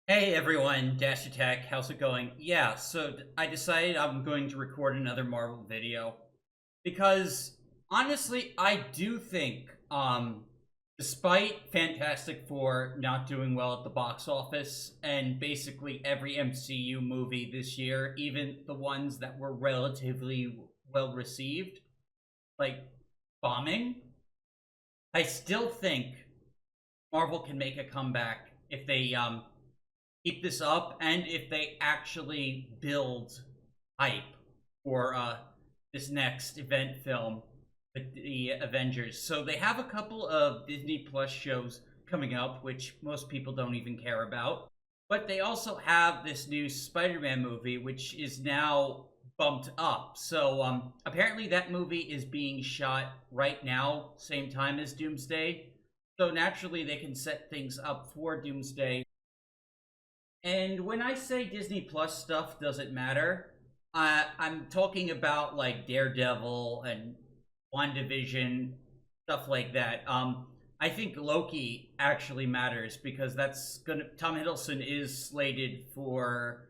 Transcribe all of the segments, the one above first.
Hey everyone, Dash Attack, how's it going? Yeah, so I decided I'm going to record another Marvel video because honestly, I do think despite Fantastic Four not doing well at the box office and basically every MCU movie this year, even the ones that were relatively well received, like bombing, I still think Marvel can make a comeback if they keep this up and if they actually build hype for this next event film with the Avengers. So they have a couple of Disney Plus shows coming up, which most people don't even care about. But they also have this new Spider-Man movie, which is now bumped up. So apparently that movie is being shot right now, same time as Doomsday. So naturally they can set things up for Doomsday. And when I say Disney Plus stuff doesn't matter, I'm talking about like Daredevil and WandaVision, stuff like that. I think Loki actually matters because that's gonna. Tom Hiddleston is slated for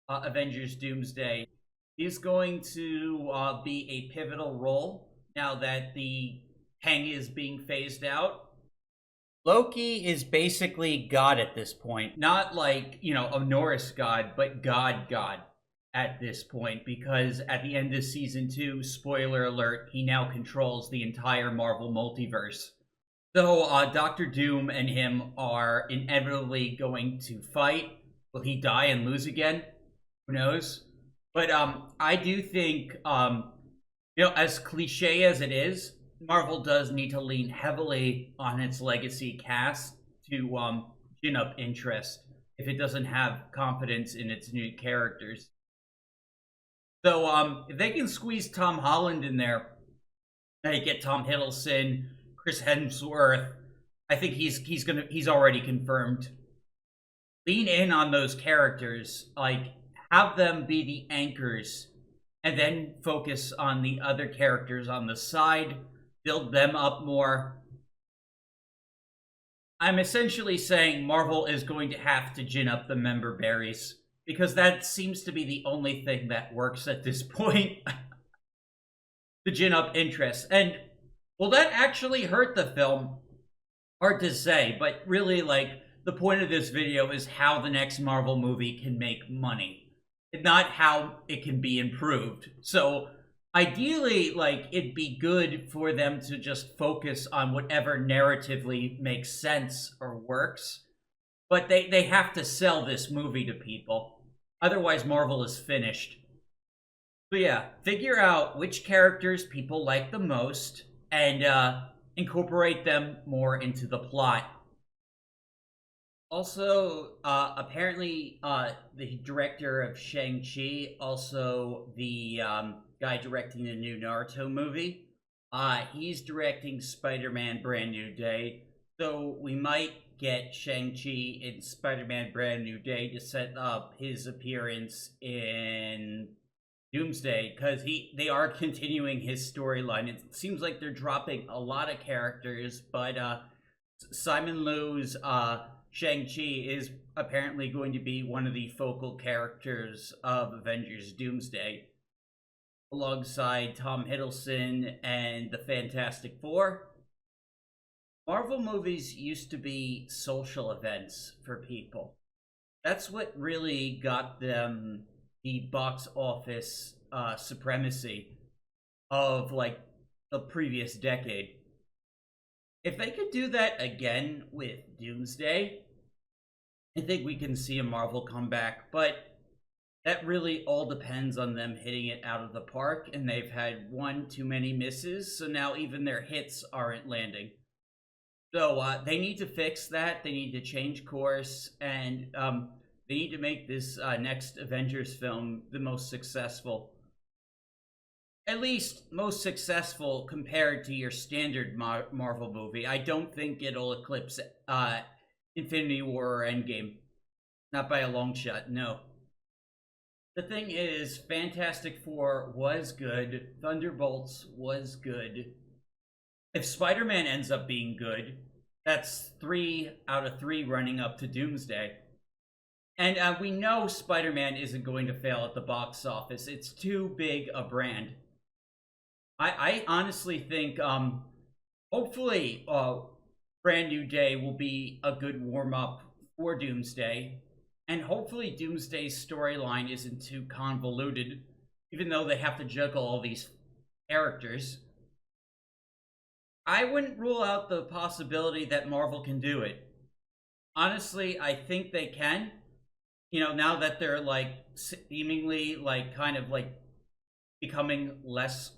Avengers Doomsday. He's going to be a pivotal role now that the Kang is being phased out. Loki is basically God at this point. Not like, a Norse god, but God at this point. Because at the end of season two, spoiler alert, he now controls the entire Marvel multiverse. So Doctor Doom and him are inevitably going to fight. Will he die and lose again? Who knows? But I do think, as cliche as it is, Marvel does need to lean heavily on its legacy cast to gin up interest if it doesn't have confidence in its new characters. So if they can squeeze Tom Holland in there, they get Tom Hiddleston, Chris Hemsworth. I think he's already confirmed. Lean in on those characters, like have them be the anchors, and then focus on the other characters on the side, build them up more. I'm essentially saying Marvel is going to have to gin up the member berries because that seems to be the only thing that works at this point to gin up interest. And will that actually hurt the film? Hard to say, but really, like, the point of this video is how the next Marvel movie can make money, not how it can be improved. So ideally, like, it'd be good for them to just focus on whatever narratively makes sense or works, but they have to sell this movie to people, otherwise Marvel is finished. So yeah, figure out which characters people like the most and incorporate them more into the plot. Also, apparently, the director of Shang-Chi, also the guy directing the new Naruto movie, he's directing Spider-Man Brand New Day. So we might get Shang-Chi in Spider-Man Brand New Day to set up his appearance in Doomsday, because they are continuing his storyline. It seems like they're dropping a lot of characters, but Simon Liu's Shang-Chi is apparently going to be one of the focal characters of Avengers Doomsday, alongside Tom Hiddleston and the Fantastic Four. Marvel movies used to be social events for people. That's what really got them the box office supremacy of like the previous decade. If they could do that again with Doomsday, I think we can see a Marvel comeback, but that really all depends on them hitting it out of the park, and they've had one too many misses, so now even their hits aren't landing. So they need to fix that. They need to change course, and they need to make this next Avengers film the most successful. At least most successful compared to your standard Marvel movie. I don't think it'll eclipse Infinity War or Endgame. Not by a long shot, no. The thing is, Fantastic Four was good. Thunderbolts was good. If Spider-Man ends up being good, that's 3 out of 3 running up to Doomsday. And we know Spider-Man isn't going to fail at the box office. It's too big a brand. I honestly think, hopefully, Brand New Day will be a good warm-up for Doomsday. And hopefully Doomsday's storyline isn't too convoluted, even though they have to juggle all these characters. I wouldn't rule out the possibility that Marvel can do it. Honestly, I think they can. You know, now that they're like seemingly like kind of like becoming less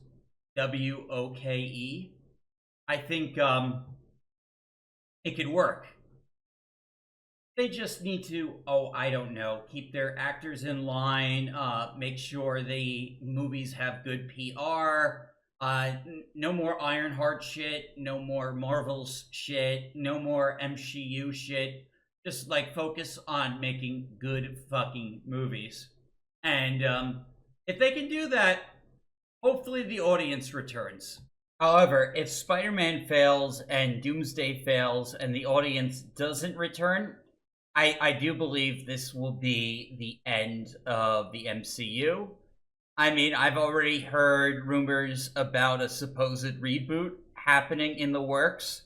WOKE, I think it could work. They just need to, oh, I don't know, keep their actors in line, make sure the movies have good PR. No more Ironheart shit, no more Marvel's shit, no more MCU shit. Just like focus on making good fucking movies. And if they can do that, hopefully the audience returns. However, if Spider-Man fails and Doomsday fails and the audience doesn't return, I do believe this will be the end of the MCU. I mean, I've already heard rumors about a supposed reboot happening in the works.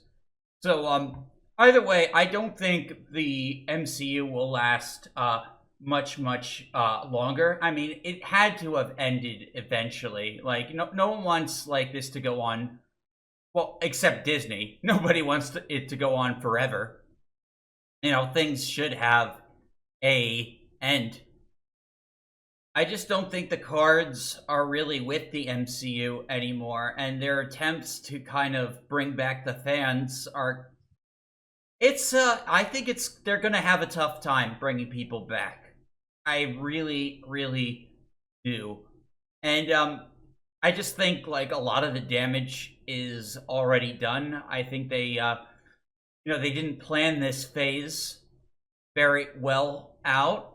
So, either way, I don't think the MCU will last much longer. I mean, it had to have ended eventually. Like, no one wants like this to go on. Well, except Disney. Nobody wants it to go on forever. You know, things should have a end. I just don't think the cards are really with the MCU anymore, and their attempts to kind of bring back the fans are. I think they're gonna have a tough time bringing people back. I really do, and I just think like a lot of the damage is already done. I think they they didn't plan this phase very well out.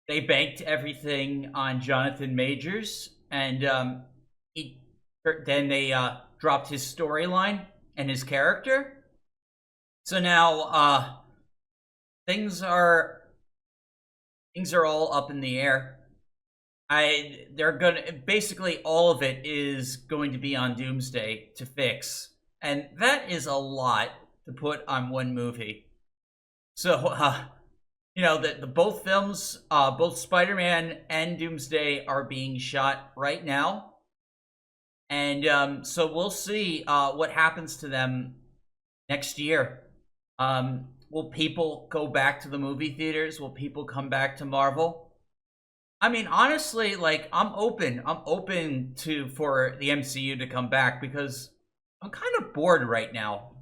They banked everything on Jonathan Majors, and then they dropped his storyline and his character. So now things are all up in the air. They're gonna basically all of it is going to be on Doomsday to fix, and that is a lot to put on one movie. So the both films, both Spider-Man and Doomsday are being shot right now, and so we'll see what happens to them next year. Will people go back to the movie theaters? Will people come back to Marvel? I mean, honestly, like I'm open for the MCU to come back because I'm kind of bored right now.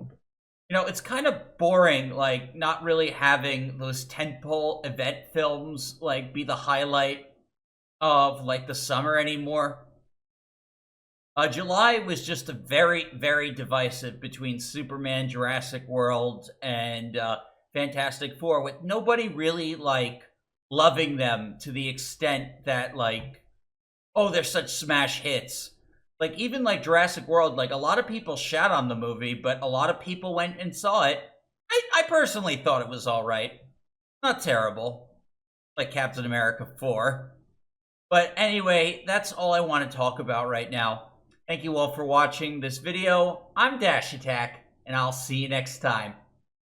You know, it's kind of boring, like, not really having those tentpole event films, like, be the highlight of, like, the summer anymore. July was just a very divisive between Superman, Jurassic World, and Fantastic Four, with nobody really, like, loving them to the extent that, like, oh, they're such smash hits. Like, even, like, Jurassic World, like, a lot of people shat on the movie, but a lot of people went and saw it. I personally thought it was alright. Not terrible. Like Captain America 4. But anyway, that's all I want to talk about right now. Thank you all for watching this video. I'm Dash Attack, and I'll see you next time.